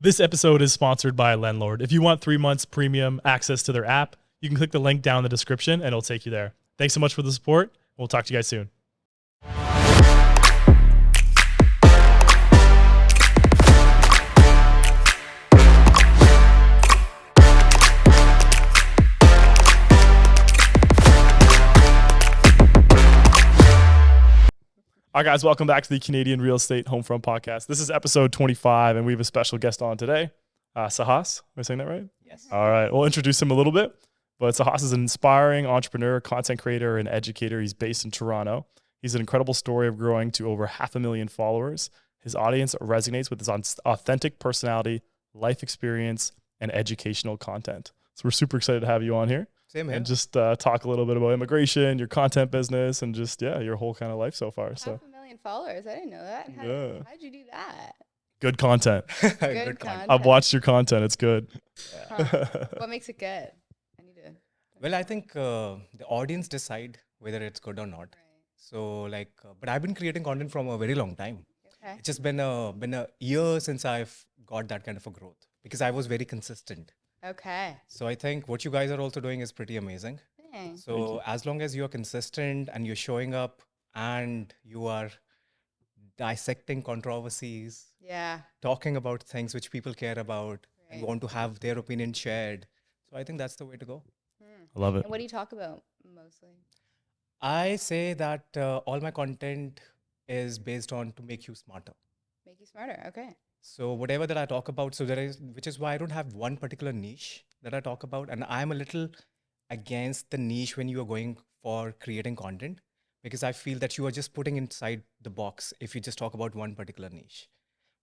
This episode is sponsored by Landlord. If you want 3 months premium access to their app, you can click the link down in the description and it'll take you there. Thanks so much for the support. We'll talk to you guys soon. All right, guys, welcome back to the Canadian Real Estate Homefront Podcast. This is episode 25, and we have a special guest on today, Sahas. Am I saying that right? Yes. All right, we'll introduce him a little bit. But Sahas is an inspiring entrepreneur, content creator, and educator. He's based in Toronto. He's an incredible story of growing to over 500,000 followers. His audience resonates with his authentic personality, life experience, and educational content. So we're super excited to have you on here. Same here. And just talk a little bit about immigration, your content business, and just, your whole kind of life so far. So 500,000 followers. I didn't know that. How'd you do that? Good content. Good content. I've watched your content. It's good. What makes it good? I need to. Well, I think the audience decide whether it's good or not. Right. So but I've been creating content from a very long time. Okay. It's just been a year since I've got that kind of a growth because I was very consistent. Okay. So I think what you guys are also doing is pretty amazing. Thanks. So as long as you're consistent and you're showing up and you are dissecting controversies, Yeah. talking about things which people care about and Right. want to have their opinion shared. So I think that's the way to go. I love it. And what do you talk about mostly? I say that all my content is based on to make you smarter. Make you smarter. Okay. So whatever that I talk about, which is why I don't have one particular niche that I talk about. And I'm a little against the niche when you are going for creating content, because I feel that you are just putting inside the box if you just talk about one particular niche.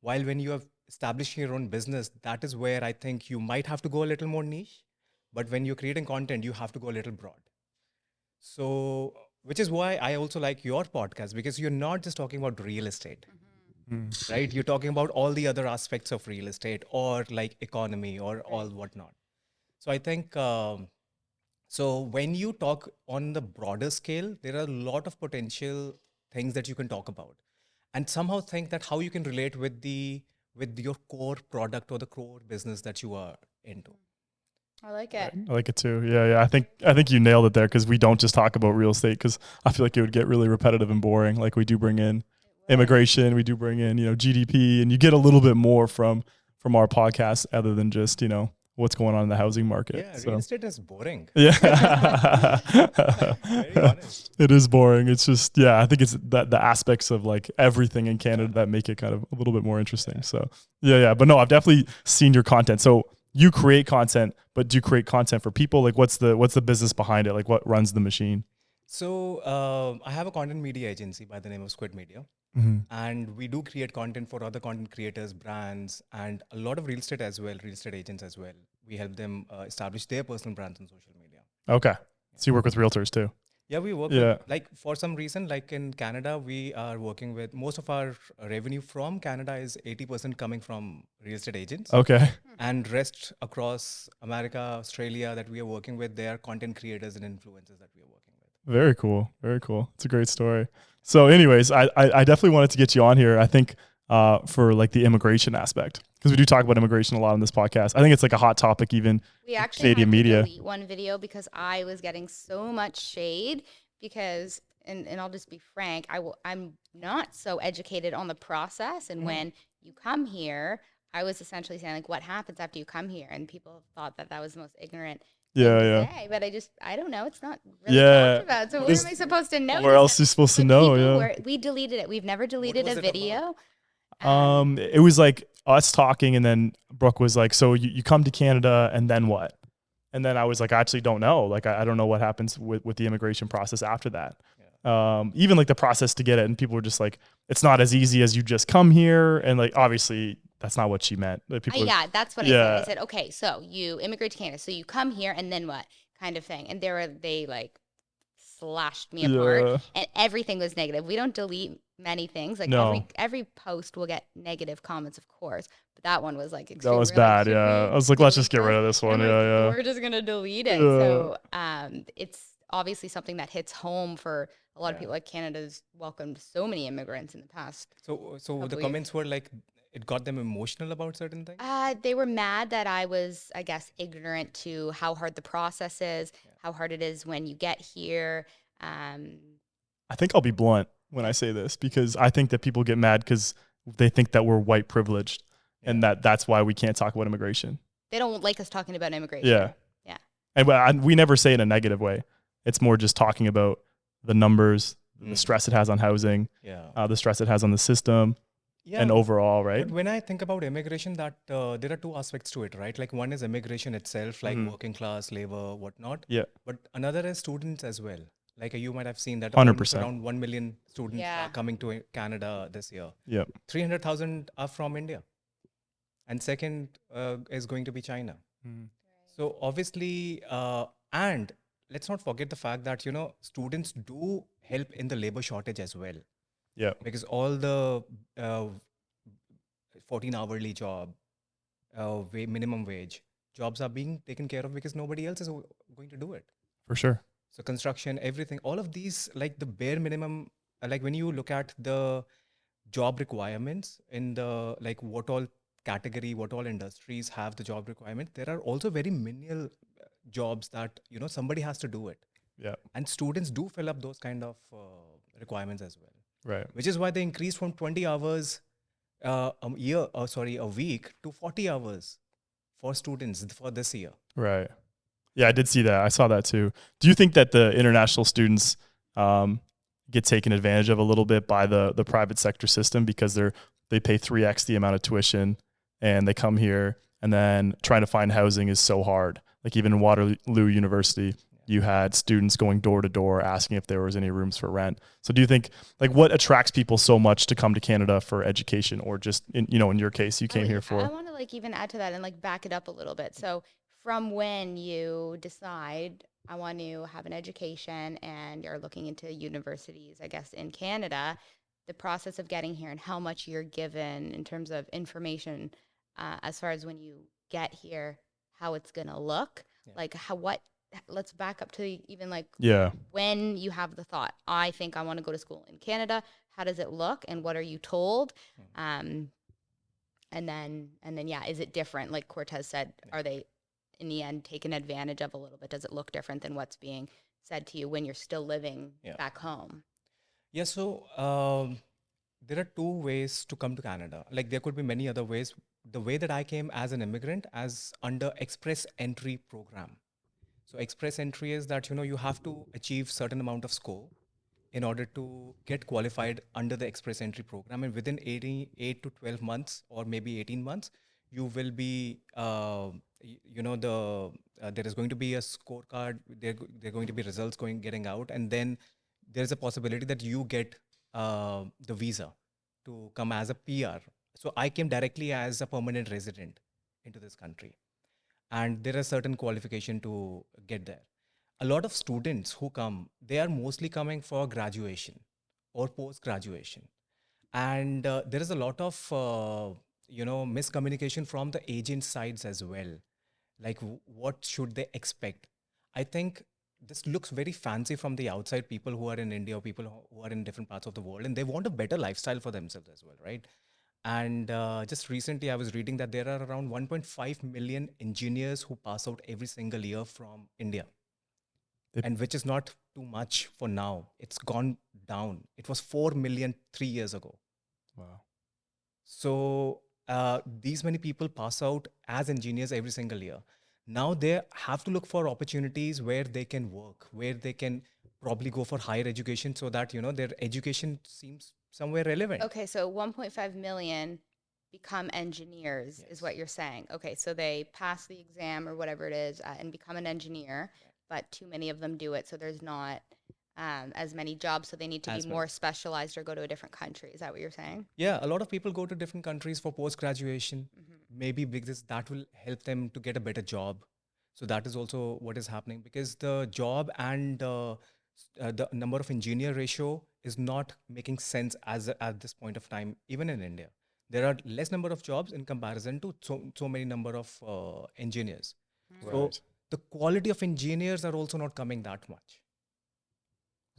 While when you are establishing your own business, that is where I think you might have to go a little more niche. But when you're creating content, you have to go a little broad. So, which is why I also like your podcast, because you're not just talking about real estate, right? You're talking about all the other aspects of real estate or like economy or all whatnot. So I think, so when you talk on the broader scale, there are a lot of potential things that you can talk about and somehow think that how you can relate with your core product or the core business that you are into. I like it. I like it too. Yeah. I think you nailed it there, because we don't just talk about real estate, because I feel like it would get really repetitive and boring. Like, we do bring in immigration, we do bring in, GDP, and you get a little bit more from our podcast other than just, what's going on in the housing market. Yeah, So. real estate is boring. Yeah. Very honest. It is boring. It's just, I think it's the aspects of like everything in Canada that make it kind of a little bit more interesting. So but no, I've definitely seen your content. So you create content, but do you create content for people? Like, what's the business behind it? Like, what runs the machine? So I have a content media agency by the name of Squid Media. And we do create content for other content creators, brands, and a lot of real estate agents as well. We help them establish their personal brands on social media. Okay. So you work with realtors too? Yeah, we work with, for some reason, like in Canada, we are working with, most of our revenue from Canada is 80% coming from real estate agents. Okay. And rest across America, Australia that we are working with, they are content creators and influencers that we are working with. Very cool. Very cool. It's a great story. So anyways, I definitely wanted to get you on here, I think, for like the immigration aspect, because we do talk about immigration a lot on this podcast. I think it's like a hot topic, even We actually Canadian had to media. delete one video because I was getting so much shade because, and I'll just be frank, I'm not so educated on the process. And when you come here, I was essentially saying like, what happens after you come here? And people thought that was the most ignorant thing to say, but I don't know. It's not really talked about. So where am I supposed to know? Where else are you supposed to know? We deleted it. We've never deleted a video. It was like us talking, and then Brooke was like, so you come to Canada and then what? And then I was like, I actually don't know. Like, I don't know what happens with the immigration process after that. Even like the process to get it. And people were just like, it's not as easy as you just come here. And like, obviously that's not what she meant. Like, that's what I said. I said, okay, so you immigrate to Canada. So you come here and then what kind of thing? And they like slashed me apart and everything was negative. We don't delete many things. Like every post will get negative comments, of course. But that one was like extreme. That was bad. I was like, let's just get rid of this one. We're just going to delete it. So it's obviously something that hits home for a lot of people. Like Canada's welcomed so many immigrants in the past. So the comments were like, it got them emotional about certain things? They were mad that I was, I guess, ignorant to how hard the process is, how hard it is when you get here. I think I'll be blunt when I say this, because I think that people get mad because they think that we're white privileged and that's why we can't talk about immigration. They don't like us talking about immigration. Yeah. Yeah. And we never say it in a negative way. It's more just talking about the numbers, the stress it has on housing, the stress it has on the system, and overall, right? But when I think about immigration, that there are two aspects to it, right? Like one is immigration itself, like working class, labor, whatnot. Yeah. But another is students as well. Like you might have seen that 100%. around 1 million students are coming to Canada this year. Yeah. 300,000 are from India. And second is going to be China. So obviously, and let's not forget the fact that, students do help in the labor shortage as well. Yeah. Because all the 14 hourly job, minimum wage jobs are being taken care of because nobody else is going to do it. For sure. So construction, everything, all of these, like the bare minimum, like when you look at the job requirements in the, like what all category, what all industries have the job requirement, there are also very menial jobs that, somebody has to do it. Yeah. And students do fill up those kind of requirements as well. Right. Which is why they increased from 20 hours a week to 40 hours for students for this year. Right. Yeah, I did see that. I saw that too. Do you think that the international students get taken advantage of a little bit by the private sector system because they pay 3x the amount of tuition and they come here, and then trying to find housing is so hard? Like even in Waterloo University, you had students going door to door asking if there was any rooms for rent. So do you think, like, what attracts people so much to come to Canada for education, or just in your case, you came here for? I want to even add to that and back it up a little bit. So from when you decide I want to have an education and you're looking into universities, I guess, in Canada, the process of getting here and how much you're given in terms of information, as far as when you get here, how it's going to look, let's back up to even when you have the thought, I think I want to go to school in Canada, how does it look and what are you told? And then, is it different? Like Cortez said, are they in the end taken advantage of a little bit? Does it look different than what's being said to you when you're still living back home? Yeah, so there are two ways to come to Canada. Like there could be many other ways. The way that I came as an immigrant, as under express entry program. So express entry is that, you have to achieve certain amount of score in order to get qualified under the express entry program. And within 8 to 12 months or maybe 18 months, you will be, there is going to be a scorecard. There are going to be results getting out. And then there's a possibility that you get the visa to come as a PR. So I came directly as a permanent resident into this country. And there are certain qualification to get there. A lot of students who come, they are mostly coming for graduation or post-graduation. And there is a lot of, miscommunication from the agent sides as well. Like what should they expect? I think this looks very fancy from the outside, people who are in India or people who are in different parts of the world, and they want a better lifestyle for themselves as well, right? And just recently, I was reading that there are around 1.5 million engineers who pass out every single year from India. And which is not too much for now. It's gone down. It was 4 million 3 years ago. Wow. So these many people pass out as engineers every single year. Now they have to look for opportunities where they can work, where they can probably go for higher education so that, their education seems somewhere relevant. Okay, so 1.5 million become engineers is what you're saying. Okay, so they pass the exam or whatever it is and become an engineer, but too many of them do it, so there's not as many jobs, so they need to be more specialized or go to a different country. Is that what you're saying? Yeah, a lot of people go to different countries for post-graduation, maybe because that will help them to get a better job. So that is also what is happening, because the job and the number of engineer ratio is not making sense at this point of time, even in India. There are less number of jobs in comparison to so many number of engineers. So the quality of engineers are also not coming that much.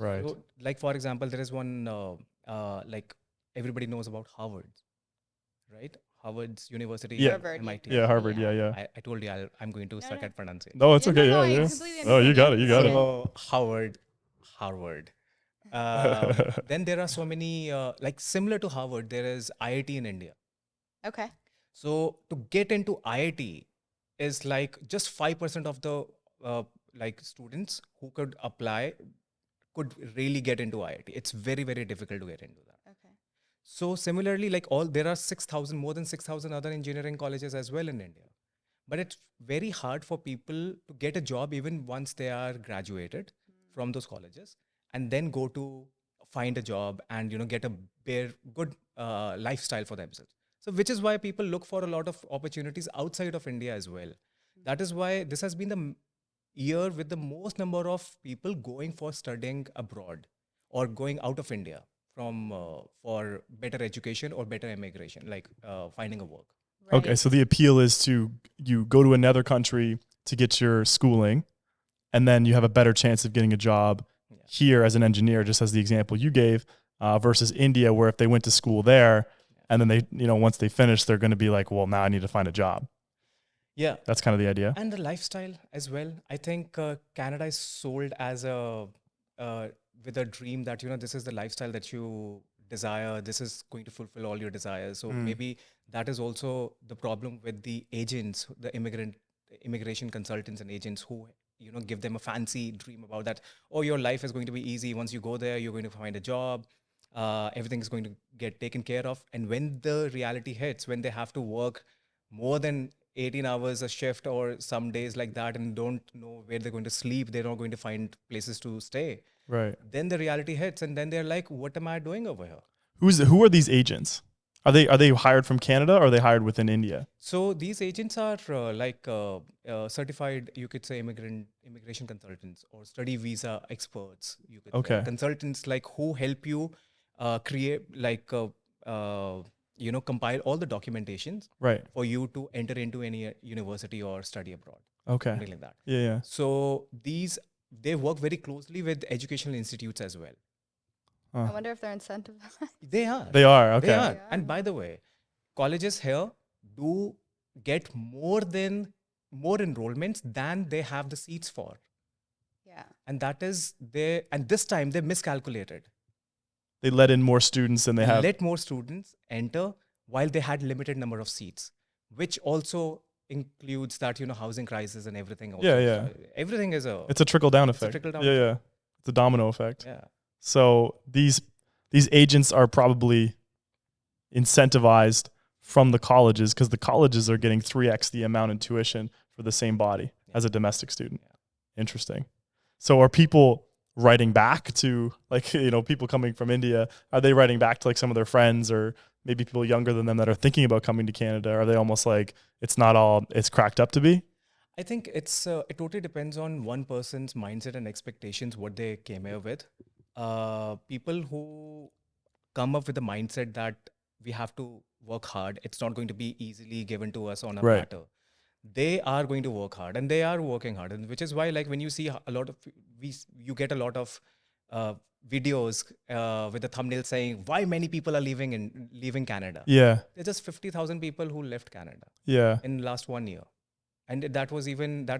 Right. So, like for example, there is one like everybody knows about Harvard, right? Harvard's University, Yeah. Harvard, MIT. Yeah, Harvard. Yeah, Yeah. yeah. I told you I'm going to No, suck no. at pronunciation. No, it's Yeah, no, okay. no, Yeah, I yeah. completely Oh, you got it. understand. You got it. So Harvard. Then there are so many like similar to Harvard. There is IIT in India. Okay. So to get into IIT is like just 5% of the like students who could apply could really get into IIT. It's very, very difficult to get into that. Okay. So similarly, like there are 6,000, more than 6,000 other engineering colleges as well in India. But it's very hard for people to get a job even once they are graduated from those colleges and then go to find a job and, get a good lifestyle for themselves. So which is why people look for a lot of opportunities outside of India as well. That is why this has been the year with the most number of people going for studying abroad or going out of India from for better education or better immigration, like finding a work. Okay, so the appeal is to you go to another country to get your schooling, and then you have a better chance of getting a job here as an engineer, just as the example you gave, versus India, where if they went to school there, and then they, once they finish, they're going to be like, well, now I need to find a job. Yeah. That's kind of the idea. And the lifestyle as well. I think Canada is sold as with a dream that, this is the lifestyle that you desire. This is going to fulfill all your desires. So maybe that is also the problem with the agents, the immigration consultants and agents who, give them a fancy dream about that. Oh, your life is going to be easy. Once you go there, you're going to find a job. Everything is going to get taken care of. And when the reality hits, when they have to work more than 18 hours a shift or some days like that and don't know where they're going to sleep, they're not going to find places to stay. Right. Then the reality hits and then they're like, what am I doing over here? Who are these agents? Are they hired from Canada or are they hired within India? So these agents are certified, you could say, immigration consultants or study visa experts. You could say. Consultants like who help you create compile all the documentations for you to enter into any university or study abroad. Okay. Something like that. Yeah. So they work very closely with educational institutes as well. I wonder if they're incentivized. They are. They are. Okay. They are. And by the way, colleges here do get more enrollments than they have the seats for. Yeah. And this time they miscalculated. They let in more students than they have. Let more students enter while they had limited number of seats, which also includes that, housing crisis and everything. Also. Yeah. Everything is it's a trickle down effect. Yeah. It's a domino effect. Yeah. So these agents are probably incentivized from the colleges because the colleges are getting 3x the amount in tuition for the same body as a domestic student. Yeah. Interesting. So are people writing back to people coming from India? Are they writing back to some of their friends or maybe people younger than them that are thinking about coming to Canada? Are they almost like it's not all it's cracked up to be? I think it totally depends on one person's mindset and expectations, what they came here with. People who come up with the mindset that we have to work hard, it's not going to be easily given to us on a platter. They are going to work hard and they are working hard, and which is why when you see you get a lot of videos with the thumbnail saying why many people are leaving Canada. Yeah, there's just 50,000 people who left Canada. Yeah, in last 1 year, and that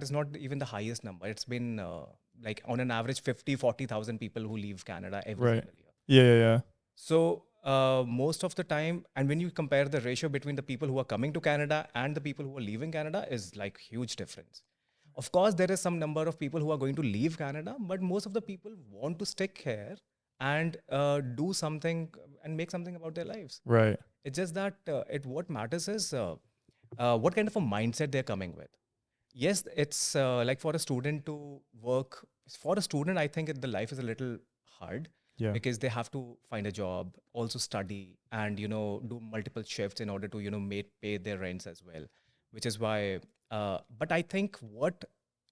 is not even the highest number. It's been on an average 40,000 people who leave Canada every single year. Yeah. So most of the time, and when you compare the ratio between the people who are coming to Canada and the people who are leaving Canada is huge difference. Of course, there is some number of people who are going to leave Canada, but most of the people want to stick here and do something and make something about their lives. Right. It's just that what matters is what kind of a mindset they're coming with. Yes, it's for a student to work. For a student, I think the life is a little hard. Yeah. Because they have to find a job, also study, and do multiple shifts in order to pay their rents as well. Which is why, but I think what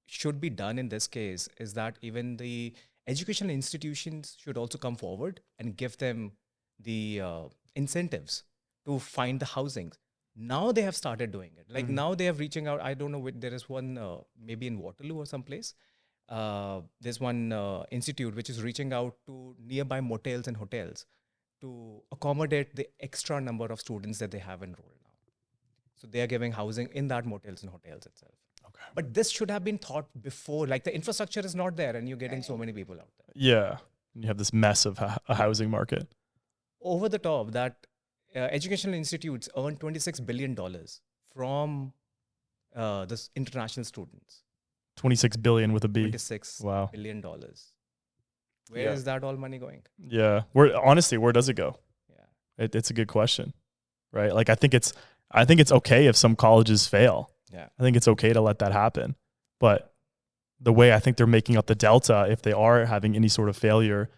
should be done in this case is that even the educational institutions should also come forward and give them the incentives to find the housing. Now they have started doing it. Now they are reaching out. I don't know. There is one maybe in Waterloo or someplace. There's one institute which is reaching out to nearby motels and hotels to accommodate the extra number of students that they have enrolled now. So they are giving housing in that motels and hotels itself. Okay. But this should have been thought before. Like the infrastructure is not there, and you're getting so many people out there. Yeah. You have this mess of a housing market. Over the top, that educational institutes earn $26 billion from this international students. 26 billion with a B. $26 Wow. billion. Where is that all money going? Yeah. Where does it go? Yeah. It's a good question, right? Like I think it's okay if some colleges fail. Yeah. I think it's okay to let that happen. But the way I think they're making up the delta, if they are having any sort of failure,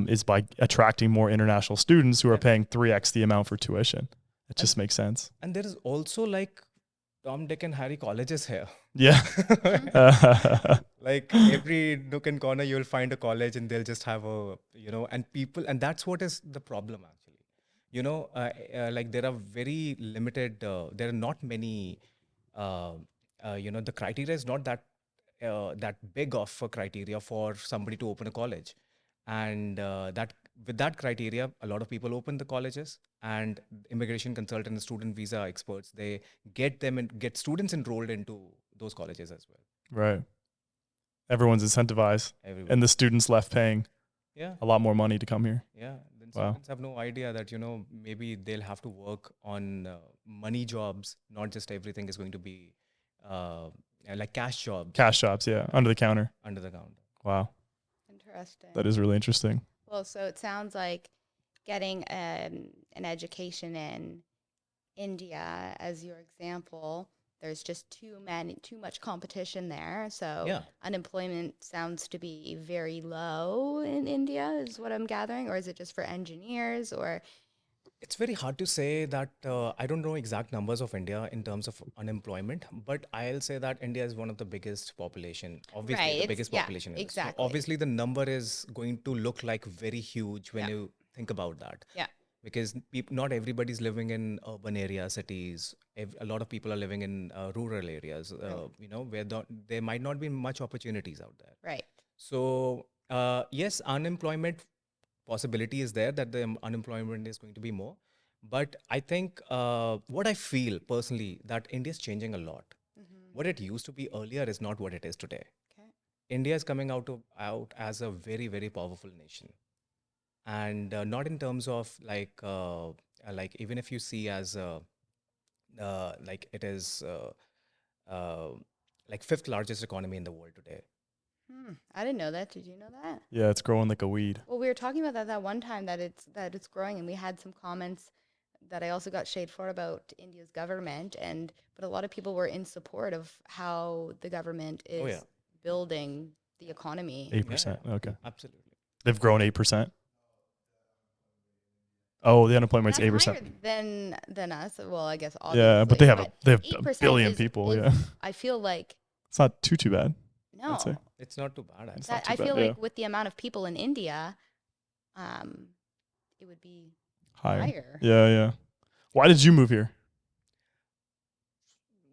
is by attracting more international students who are paying 3x the amount for tuition. It just makes sense. And there is also like Tom, Dick, and Harry colleges here. Yeah. Like every nook and corner, you'll find a college, and they'll just have and people, and that's what is the problem actually. Like there are very limited. There are not many. The criteria is not that big of a criteria for somebody to open a college, and that with that criteria, a lot of people open the colleges, and immigration consultant and student visa experts, they get students enrolled into those colleges as well. Right. Everyone's incentivized, and the students left paying a lot more money to come here. Yeah. Then students have no idea that, maybe they'll have to work on money jobs, not just everything is going to be like cash jobs. Cash jobs, yeah. Under the counter. Under the counter. Wow. Interesting. That is really interesting. Well, so it sounds like getting an education in India, as your example, there's just too much competition there. So unemployment sounds to be very low in India, is what I'm gathering. Or is it just for engineers? Or it's very hard to say that. I don't know exact numbers of India in terms of unemployment, but I'll say that India is one of the biggest population. Obviously, the biggest population. In exactly. So obviously, the number is going to look like very huge when you think about that. Yeah. Because not everybody's living in urban areas, cities. A lot of people are living in rural areas, where there might not be much opportunities out there. Right. So, yes, unemployment possibility is there, that the unemployment is going to be more. But I think what I feel personally, that India is changing a lot. Mm-hmm. What it used to be earlier is not what it is today. Okay. India is coming out as a very, very powerful nation. And not in terms of like even if you see as like it is like fifth largest economy in the world today. I didn't know that. Did you know that? Yeah, it's growing like a weed. Well, we were talking about that one time, that it's growing, and we had some comments that I also got shade for about India's government, but a lot of people were in support of how the government is building the economy. 8%. Yeah. Okay. Absolutely. They've grown 8%. Oh, the unemployment rate's 8%. Higher than us. Well, I guess obviously. Yeah, but they have a billion people. I feel like it's not too bad. No, it's not too bad. I feel like with the amount of people in India, it would be higher. Yeah. Why did you move here?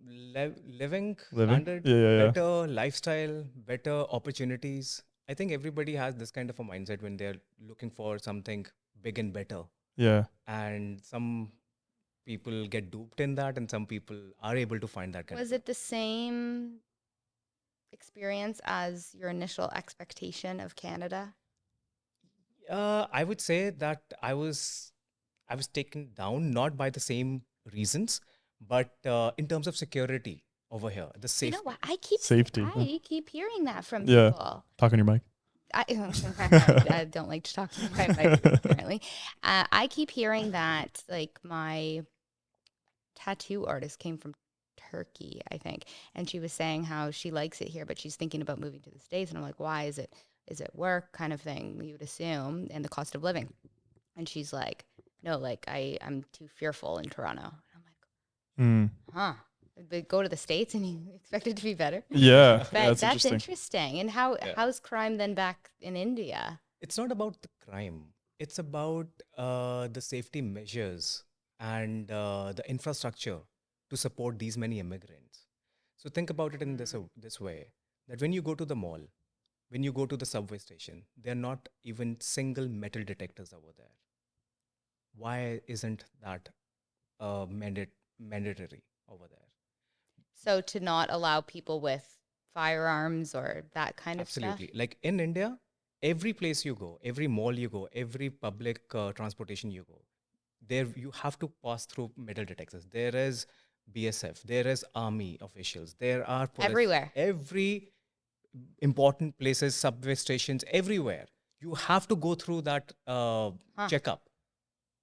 Living standard, better lifestyle, better opportunities. I think everybody has this kind of a mindset when they're looking for something big and better. Yeah. And some people get duped in that, and some people are able to find that kind of. Was it the same experience as your initial expectation of Canada? I would say that I was taken down not by the same reasons, but in terms of security over here, the safety. You know what? I keep hearing that from people. Yeah. Talk on your mic. I don't like to talk to my mic, apparently. I keep hearing that, like, my tattoo artist came from Turkey, I think, and she was saying how she likes it here, but she's thinking about moving to the States. And I'm like, why? Is it work kind of thing, you would assume, and the cost of living? And she's like, no, like I'm too fearful in Toronto. And I'm like, But go to the States and you expect it to be better? Yeah, but that's interesting. And how's crime then back in India? It's not about the crime. It's about the safety measures and the infrastructure to support these many immigrants. So think about it in this way, that when you go to the mall, when you go to the subway station, there are not even single metal detectors over there. Why isn't that mandatory over there. So to not allow people with firearms or that kind of stuff. Absolutely. Like in India, every place you go, every mall you go, every public transportation you go, there you have to pass through metal detectors. There is BSF, there is army officials, there are police, Everywhere. every important places, subway stations, everywhere. You have to go through that checkup,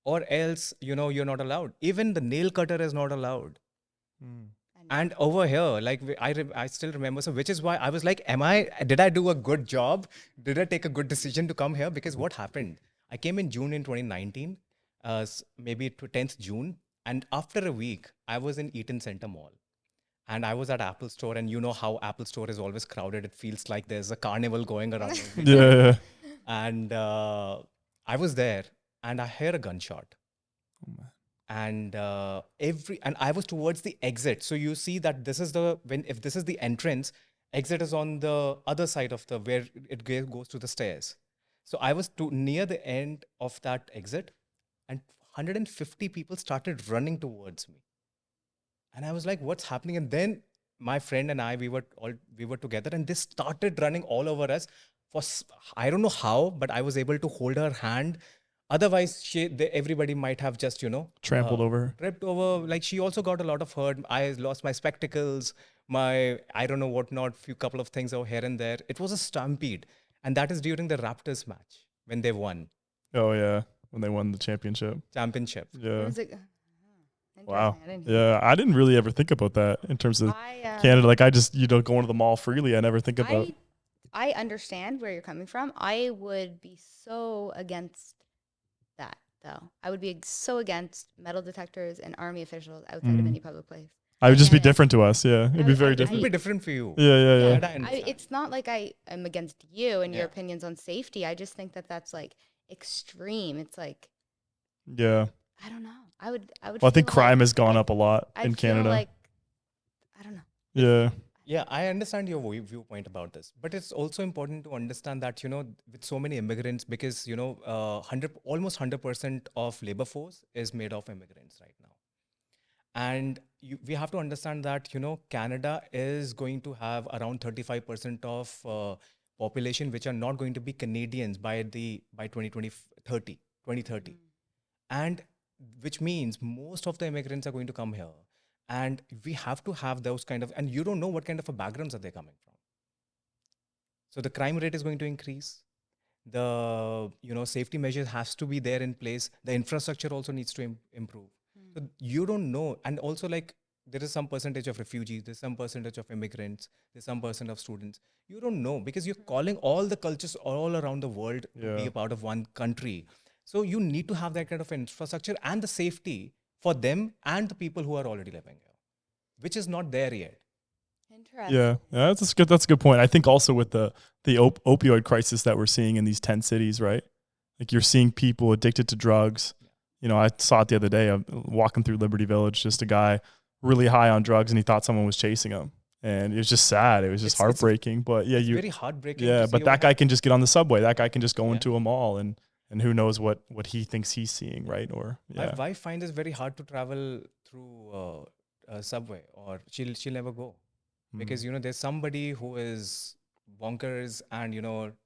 or else you're not allowed. Even the nail cutter is not allowed. And over here, like I still remember. So which is why I was like, did I do a good job? Did I take a good decision to come here? Because what happened? I came in June in 2019, maybe to 10th June. And after a week, I was in Eaton Center Mall. And I was at Apple Store, and you know how Apple Store is always crowded. It feels like there's a carnival going around. every day. Yeah. And I was there, and I heard a gunshot. And and I was towards the exit. So you see that this is if this is the entrance, exit is on the other side of where it goes to the stairs. So I was near the end of that exit, and 150 people started running towards me. And I was like, what's happening? And then my friend and I, we were together, and they started running all over us. I don't know how, but I was able to hold her hand. Otherwise, everybody might have just, Trampled over. tripped over. Like, she also got a lot of hurt. I lost my spectacles, I don't know what not, couple of things over here and there. It was a stampede. And that is during the Raptors match when they won. Oh yeah, when they won the championship. Yeah. Was it- Wow. Interesting. I didn't hear Yeah, I didn't really ever think about that in terms of I, Canada. Like I just going to the mall freely. I never think about. I understand where you're coming from. I would be so against that, though. I would be so against metal detectors and army officials outside of any public place. I would just be Yeah. different to us. Yeah, it'd be very It will different. be different for you. Yeah. That I understand. It's not like I am against you and your Yeah. opinions on safety. I just think that that's like extreme. It's like, Yeah. I don't know. I would. Well, I think feel crime like has gone up a lot I in feel Canada. Like, I don't know. Yeah. Yeah, I understand your viewpoint about this, but it's also important to understand that, with so many immigrants, because, almost 100% of labor force is made of immigrants right now. And we have to understand that, Canada is going to have around 35% of population, which are not going to be Canadians by 2030. And which means most of the immigrants are going to come here. And we have to have those and you don't know what kind of a backgrounds are they coming from. So the crime rate is going to increase. The, safety measures has to be there in place. The infrastructure also needs to improve. So you don't know. And also, like, there is some percentage of refugees, there's some percentage of immigrants, there's some percent of students. You don't know because you're calling all the cultures all around the world to be a part of one country. So you need to have that kind of infrastructure and the safety for them and the people who are already living here, which is not there yet. Interesting. Yeah, that's good. That's a good point. I think also with the opioid crisis that we're seeing in these 10 cities, right? Like you're seeing people addicted to drugs. I saw it the other day. I'm walking through Liberty Village, just a guy really high on drugs, and he thought someone was chasing him, and it was just sad. It was just heartbreaking. But yeah, it's very heartbreaking. Yeah, to but see that guy can just get on the subway. That guy can just go into a mall, and who knows what he thinks he's seeing, right? Or My wife finds it very hard to travel through a subway, or she'll never go because there's somebody who is bonkers and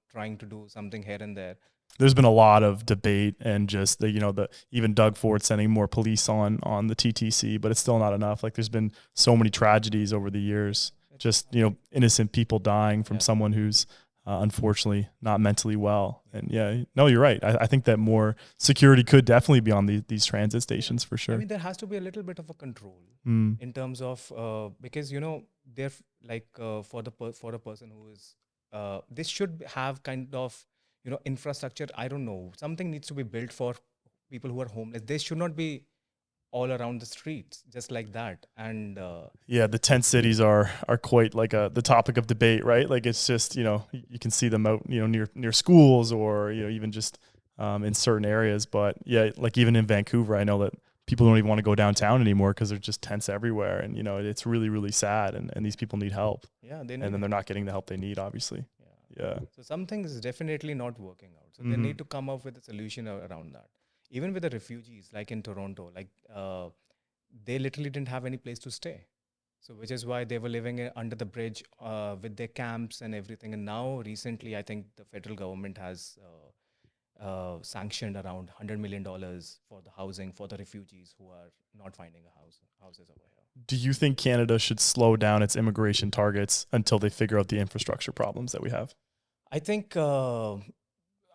trying to do something here and there. There's been a lot of debate and just the even Doug Ford sending more police on the TTC, but it's still not enough. Like there's been so many tragedies over the years, just innocent people dying from someone who's unfortunately not mentally well. And no, you're right. I think that more security could definitely be on these transit stations for sure. I mean, there has to be a little bit of a control in terms of because they're like for a person who is this should have kind of infrastructure. I don't know, something needs to be built for people who are homeless. They should not be all around the streets just like that. And the tent cities are quite like the topic of debate, right? Like it's just you can see them out near schools or even just in certain areas. But like even in Vancouver, I know that people don't even want to go downtown anymore because there's just tents everywhere, and it's really, really sad. And these people need help. and then they're not getting the help they need, obviously. Yeah. So something is definitely not working out. So they need to come up with a solution around that. Even with the refugees, like in Toronto, like they literally didn't have any place to stay. So which is why they were living under the bridge with their camps and everything. And now recently, I think the federal government has sanctioned around $100 million for the housing for the refugees who are not finding houses over here. Do you think Canada should slow down its immigration targets until they figure out the infrastructure problems that we have? I think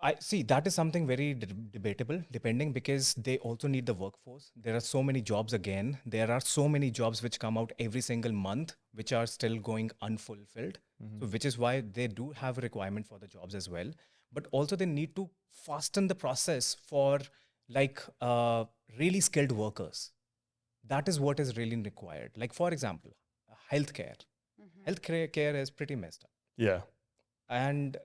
I see that is something very debatable, depending, because they also need the workforce. There are so many jobs again. There are so many jobs which come out every single month, which are still going unfulfilled. So which is why they do have a requirement for the jobs as well. But also they need to fasten the process for like really skilled workers. That is what is really required. Like, for example, healthcare. Healthcare is pretty messed up. Yeah. And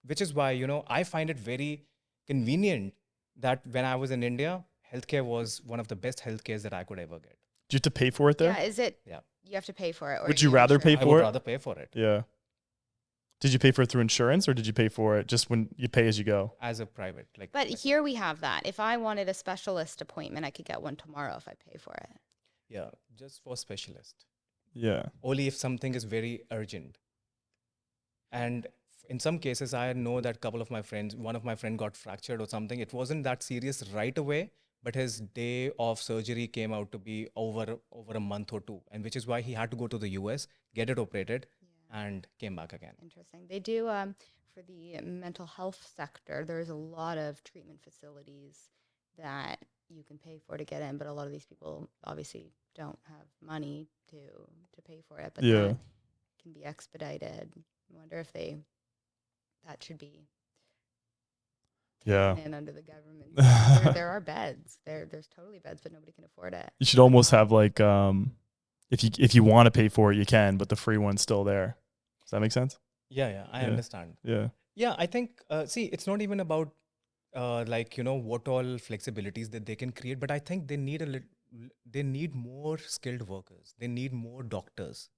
which is why, I find it very convenient that when I was in India, healthcare was one of the best healthcares that I could ever get. Do you have to pay for it there? Yeah, is it? Yeah. You have to pay for it. Or Would you rather pay I for would it? rather pay for it Yeah. Did you pay for it through insurance or did you pay for it just when you pay as you go? as a private. But here we have that. If I wanted a specialist appointment, I could get one tomorrow if I pay for it. Yeah, just for specialist. Yeah. Only if something is very urgent. And in some cases, I know that one of my friend got fractured or something. It wasn't that serious right away, but his day of surgery came out to be over a month or two, and which is why he had to go to the US, get it operated, and came back again. Interesting. They do for the mental health sector. There's a lot of treatment facilities that you can pay for to get in, but a lot of these people obviously don't have money to pay for it. But Yeah. that can be expedited. I wonder if that should be Yeah. taken in under the government. there are beds. There's totally beds, but nobody can afford it. You should almost have like if you want to pay for it, you can, but the free one's still there. Does that make sense? Yeah, I understand. Yeah. Yeah, I think, see, it's not even about what all flexibilities that they can create, but I think they need more skilled workers. They need more doctors.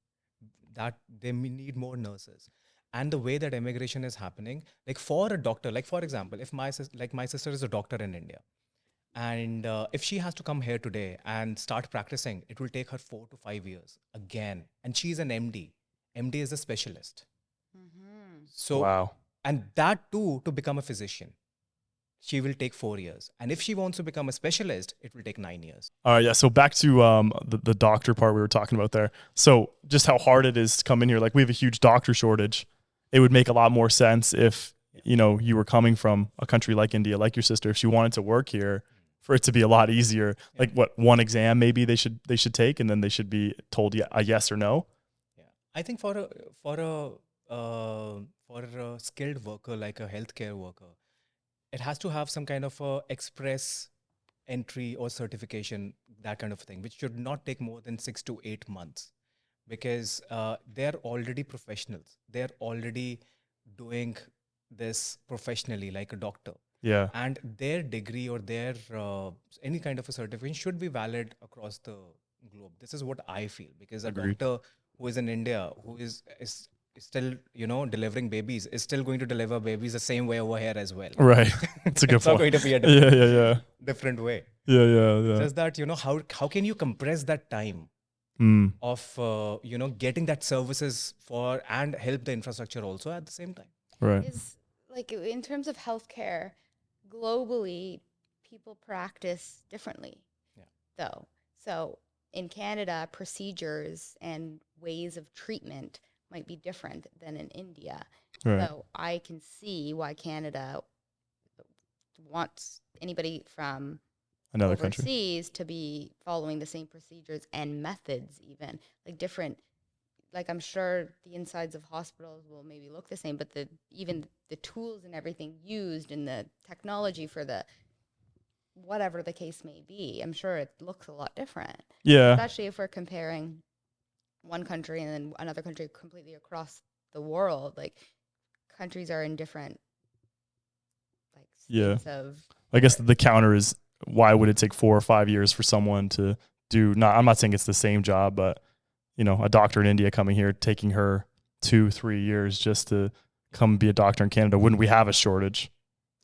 That they need more nurses. And the way that immigration is happening, like for a doctor, like for example, if my sister is a doctor in India, and if she has to come here today and start practicing, it will take her 4 to 5 years again. And she's an MD. MD is a specialist. So, Wow. and that too, to become a physician, she will take 4 years. And if she wants to become a specialist, it will take 9 years. All right. Yeah. So back to the doctor part we were talking about there. So just how hard it is to come in here. Like we have a huge doctor shortage. It would make a lot more sense if, you were coming from a country like India, like your sister, if she wanted to work here, for it to be a lot easier. Like one exam maybe they should take, and then they should be told a yes or no. Yeah. I think for a skilled worker, like a healthcare worker, it has to have some kind of a express entry or certification, that kind of thing, which should not take more than 6 to 8 months, because they're already professionals. They're already doing this professionally, like a doctor. Yeah. And their degree or their any kind of a certification should be valid across the globe. This is what I feel, because a Agreed. doctor who is in India, who is still, delivering babies, is still going to deliver babies the same way over here as well. Right. It's a good It's not point. going to be a different way. Yeah. Just that, how can you compress that time of, getting that services for and help the infrastructure also at the same time? Right. Is like in terms of healthcare, globally, people practice differently. Yeah. Though, so in Canada, procedures and ways of treatment might be different than in India. Right. So I can see why Canada wants anybody from Another country. overseas to be following the same procedures and methods, even like different. Like I'm sure the insides of hospitals will maybe look the same, but even the tools and everything used and the technology for the whatever the case may be, I'm sure it looks a lot different. Yeah. Especially if we're comparing one country and then another country completely across the world. Like countries are in different states of. I guess the counter is, why would it take 4 or 5 years for someone to do I'm not saying it's the same job, but a doctor in India coming here, taking her 2-3 years just to come be a doctor in Canada. Wouldn't we have a shortage?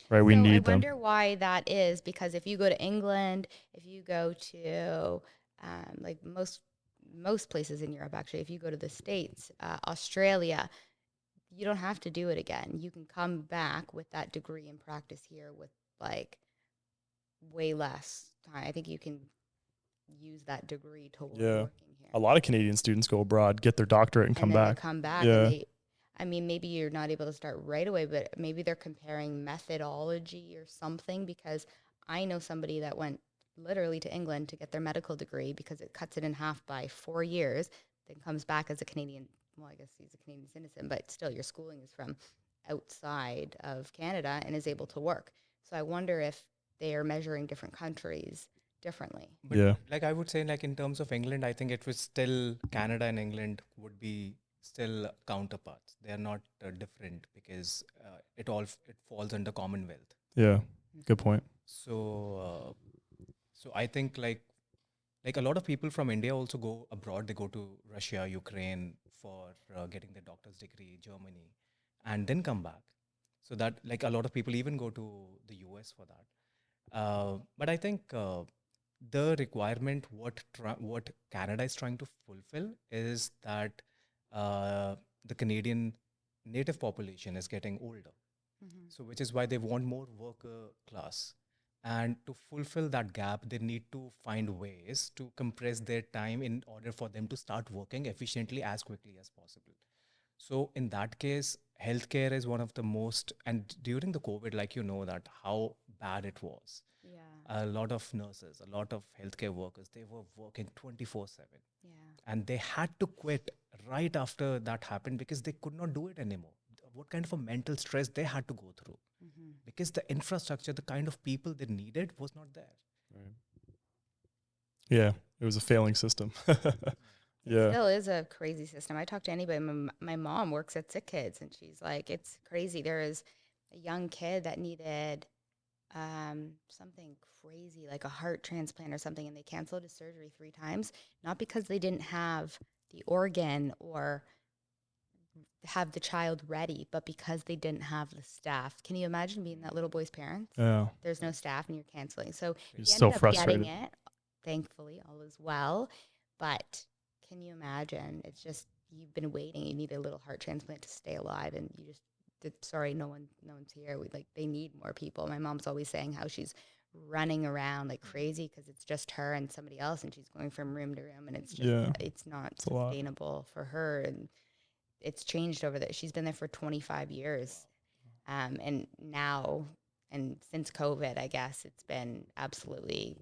Right. We need them. I wonder why that is, because if you go to England, if you go to like most places in Europe, actually, if you go to the States, Australia, you don't have to do it again. You can come back with that degree and practice here with like way less time. I think you can use that degree towards working here. A lot of Canadian students go abroad, get their doctorate, and come back. They come back. Yeah. And I mean, maybe you're not able to start right away, but maybe they're comparing methodology or something, because I know somebody that went literally to England to get their medical degree because it cuts it in half by 4 years, then comes back as a Canadian. Well, I guess he's a Canadian citizen, but still your schooling is from outside of Canada and is able to work. So I wonder if they are measuring different countries differently. But like I would say, like in terms of England, I think it was still Canada and England would be still counterparts. They are not different because it falls under Commonwealth. Yeah, good point. So I think like a lot of people from India also go abroad. They go to Russia, Ukraine for getting their doctor's degree, Germany, and then come back. So that like a lot of people even go to the US for that. But I think the requirement what Canada is trying to fulfill is that the Canadian native population is getting older. Mm-hmm. So which is why they want more worker class. And to fulfill that gap, they need to find ways to compress their time in order for them to start working efficiently as quickly as possible. So in that case, healthcare is one of the most, and during the COVID, like you know that how bad it was. Yeah. A lot of nurses, a lot of healthcare workers, they were working 24/7. Yeah. And they had to quit right after that happened because they could not do it anymore. What kind of a mental stress they had to go through. Mm-hmm. Because the infrastructure, the kind of people they needed was not there. Right. Yeah, it was a failing system. It still is a crazy system. I talk to anybody. My mom works at Sick Kids, and she's like, it's crazy. There is a young kid that needed something crazy, like a heart transplant or something, and they canceled his surgery 3 times, not because they didn't have the organ or have the child ready, but because they didn't have the staff. Can you imagine being that little boy's parents? Yeah. There's no staff and you're canceling. So you're so frustrated. Getting it. Thankfully, all is well. But can you imagine? It's just you've been waiting. You need a little heart transplant to stay alive, and you just sorry, no one's here. They need more people. My mom's always saying how she's running around like crazy because it's just her and somebody else, and she's going from room to room, and it's just it's not sustainable for her. And it's changed over there. She's been there for 25 years. And now, and since COVID, I guess it's been absolutely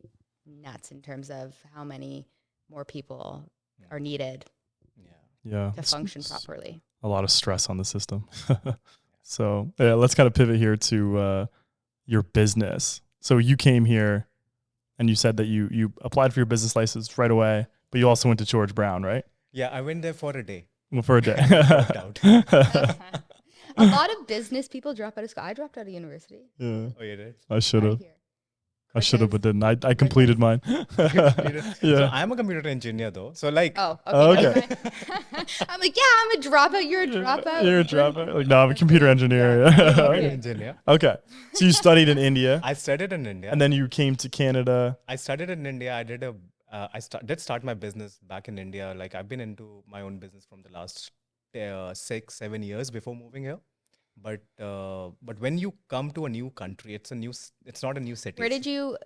nuts in terms of how many more people are needed to function properly. A lot of stress on the system. So let's kind of pivot here to your business. So you came here and you said that you applied for your business license right away, but you also went to George Brown, right? Yeah, I went there for a day. Well, for a day. A lot of business people drop out of school. I dropped out of university. Yeah. Oh, you did? I should have. But didn't. I completed mine. So I'm a computer engineer though. So like. Oh, okay. I'm like, yeah, I'm a dropout. You're a dropout. You're a dropout. Like, no, I'm a computer engineer. Engineer. Okay. So you studied in India. I studied in India. And then you came to Canada. I studied in India. I did did start my business back in India. Like I've been into my own business from the last 6-7 years before moving here. But when you come to a new country, it's not a new city. Where did you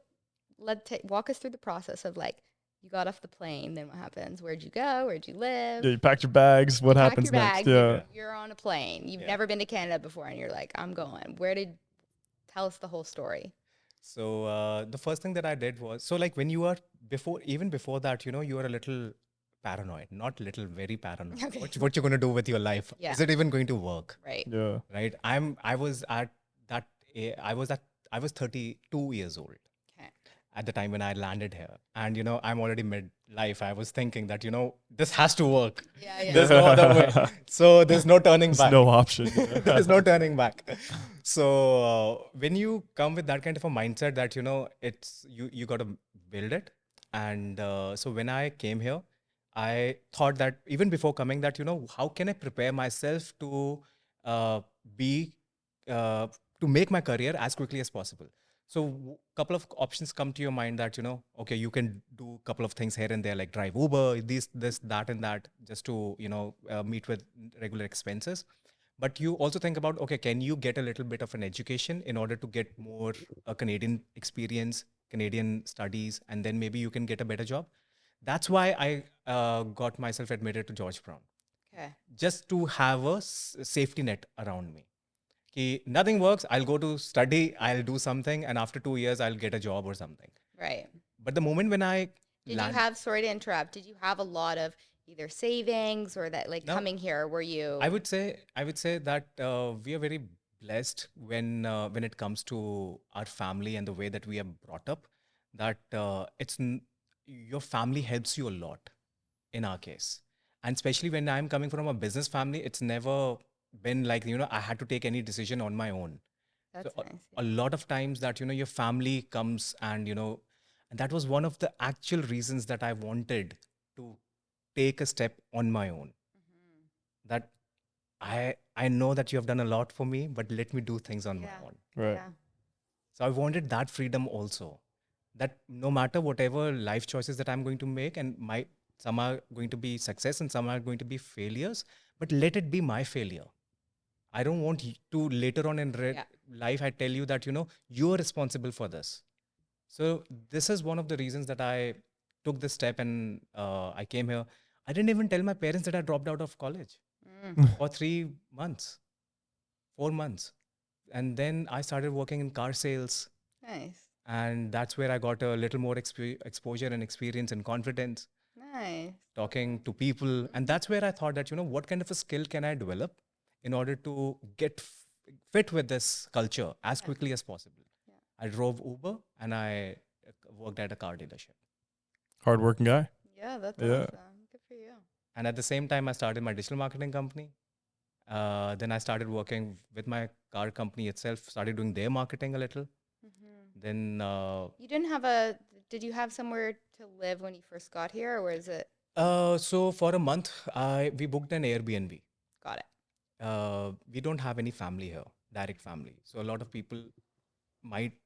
walk us through the process of like you got off the plane, then what happens? Where'd you go? Where'd you live? Yeah, you packed your bags. What happens next? Yeah. You're on a plane. You've never been to Canada before, and you're like, I'm going. Tell us the whole story. So the first thing that I did was, so like when you are even before that, you are a little paranoid, not little, very paranoid. Okay. What you're going to do with your life? Yeah. Is it even going to work? Right. Yeah. Right. I was 32 years old at the time when I landed here, and I'm already mid-life. I was thinking that this has to work. Yeah. There's no other way. So there's no turning back. There's no option. There's no turning back. So when you come with that kind of a mindset that it's you got to build it, and so when I came here, I thought that even before coming that, how can I prepare myself to make my career as quickly as possible? So couple of options come to your mind that, okay, you can do a couple of things here and there, like drive Uber, this, that, and that, just to, meet with regular expenses. But you also think about, okay, can you get a little bit of an education in order to get more Canadian experience, Canadian studies, and then maybe you can get a better job. That's why I got myself admitted to George Brown, Okay. just to have a safety net around me. Ki nothing works, I'll go to study, I'll do something, and after 2 years, I'll get a job or something. Right. But the moment when I Did you have, sorry to interrupt, did you have a lot of either savings or that, like, No. coming here, were you? I would say that we are very blessed when it comes to our family and the way that we are brought up. That your family helps you a lot in our case, and especially when I'm coming from a business family, it's never been like I had to take any decision on my own. That's So nice. a lot of times that your family comes and and that was one of the actual reasons that I wanted to take a step on my own. That I know that you have done a lot for me, but let me do things on Yeah. my own. Right. Yeah. So I wanted that freedom also. That no matter whatever life choices that I'm going to make, and some are going to be success and some are going to be failures, but let it be my failure. I don't want to later on in Yeah. life I tell you that you're responsible for this. So this is one of the reasons that I took this step and I came here. I didn't even tell my parents that I dropped out of college for 3 months, 4 months. And then I started working in car sales. Nice. And that's where I got a little more exposure and experience and confidence, Nice. talking to people. And that's where I thought that, what kind of a skill can I develop in order to get fit with this culture as quickly as possible. Yeah. I drove Uber and I worked at a car dealership. Hardworking guy. Yeah, that's Yeah. awesome. Good for you. And at the same time, I started my digital marketing company. Then I started working with my car company itself, started doing their marketing a little. Then You did you have somewhere to live when you first got here, or was it? so for a month, we booked an Airbnb. Got it. We don't have any family here, direct family. So a lot of people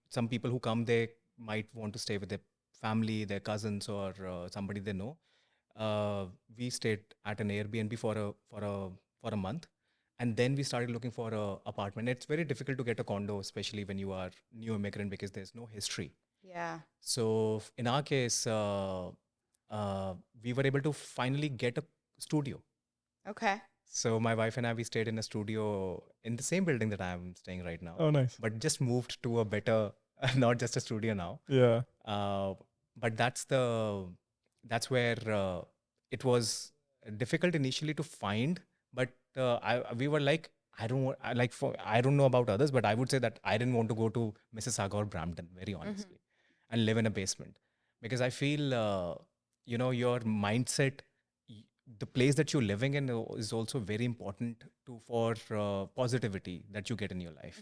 some people who come, they might want to stay with their family, their cousins, or somebody they know. We stayed at an Airbnb for a month, and then we started looking for a apartment. It's very difficult to get a condo, especially when you are new immigrant, because there's no history. Yeah. So in our case, we were able to finally get a studio. Okay. So my wife and I, we stayed in a studio in the same building that I'm staying right now, Oh, nice. but just moved to a better, not just a studio now. Yeah. But that's where it was difficult initially to find. But we were like, I don't know about others, but I would say that I didn't want to go to Mississauga or Brampton, very honestly, and live in a basement, because I feel your mindset, the place that you're living in is also very important for positivity that you get in your life.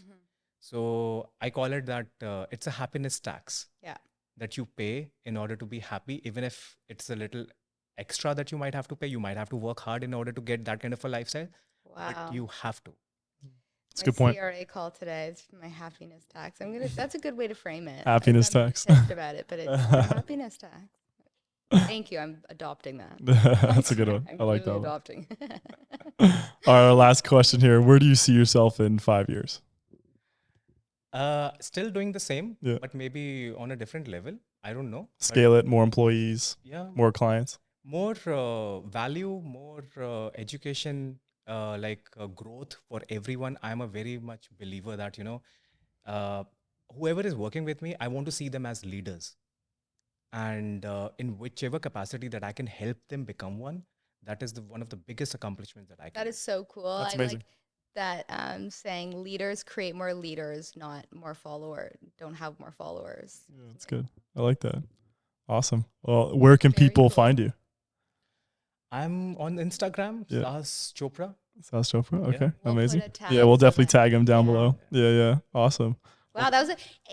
So I call it that it's a happiness tax. Yeah. That you pay in order to be happy, even if it's a little extra that you might have to pay. You might have to work hard in order to get that kind of a lifestyle, Wow. but you have to. It's a My good point. CRA call today is my happiness tax. That's a good way to frame it. Happiness I'm tax. pissed about it, but it's my happiness tax. Thank you. I'm adopting that. That's a good one. I'm I like really that one. adopting. All right, our last question here. Where do you see yourself in 5 years? Still doing the same, Yeah. but maybe on a different level. I don't know. But Scale it, more employees, yeah, more clients. more value, more education, growth for everyone. I'm a very much believer that whoever is working with me, I want to see them as leaders, and in whichever capacity that I can help them become one, that is one of the biggest accomplishments that I can. That is so cool. That's I amazing. like that saying leaders create more leaders, not more followers. Don't have more followers. Yeah, that's good. I like that. Awesome. Well, where can Very people cool. find you? I'm on Instagram, Yeah. Sahas Chopra. Sahas Chopra. Yeah. Okay, We'll amazing. put a tag Yeah, we'll so definitely that- tag him down yeah. below. Yeah, awesome. Wow, that was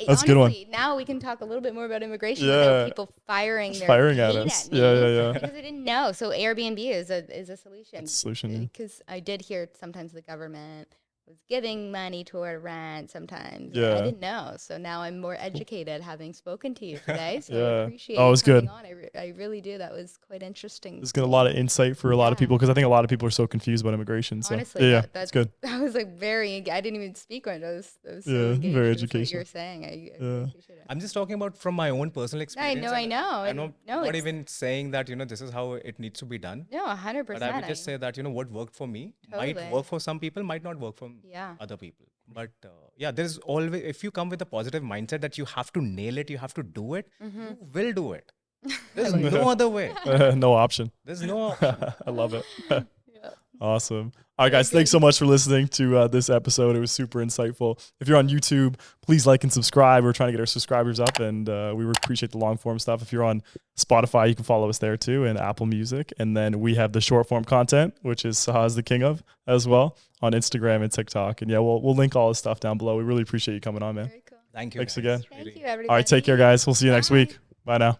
That's a good one. honestly, now we can talk a little bit more about immigration Yeah. without people firing Just their firing at hate us. me Yeah. because I didn't know. So Airbnb is a solution. It's a solution. Yeah. Because I did hear sometimes the government was giving money toward rent sometimes. I Yeah. didn't know. So now I'm more educated having spoken to you today. So Yeah. I appreciate Oh, it you was coming good. on. I really do. That was quite interesting. There's to got a me. lot of insight for a lot of Yeah. people because I think a lot of people are so confused about immigration. So Honestly, yeah, that it's good. I was like I didn't even speak on it. I was so Yeah, engaged very with what you educational. were saying. I really Yeah. appreciate it. I'm just talking about from my own personal experience. I know. I'm and not it's- even saying that, this is how it needs to be done. No, 100%. But I would just say that, what worked for me might Totally. work for some people, might not work for Yeah. other people. But yeah, there's always, if you come with a positive mindset that you have to nail it, you have to do it, you will do it. There's no other way. No option. There's no option. I love it. Yeah. Awesome. All right, guys, thanks so much for listening to this episode. It was super insightful. If you're on YouTube, please like and subscribe. We're trying to get our subscribers up, and we appreciate the long form stuff. If you're on Spotify, you can follow us there too, and Apple Music. And then we have the short form content, which is Sahas the king of as well, on Instagram and TikTok. And yeah, we'll link all this stuff down below. We really appreciate you coming on, man. Very cool. Thank you. Thanks guys. again. Thank Really- you, everybody. All right, take care, guys. We'll see you next Bye. week. Bye now.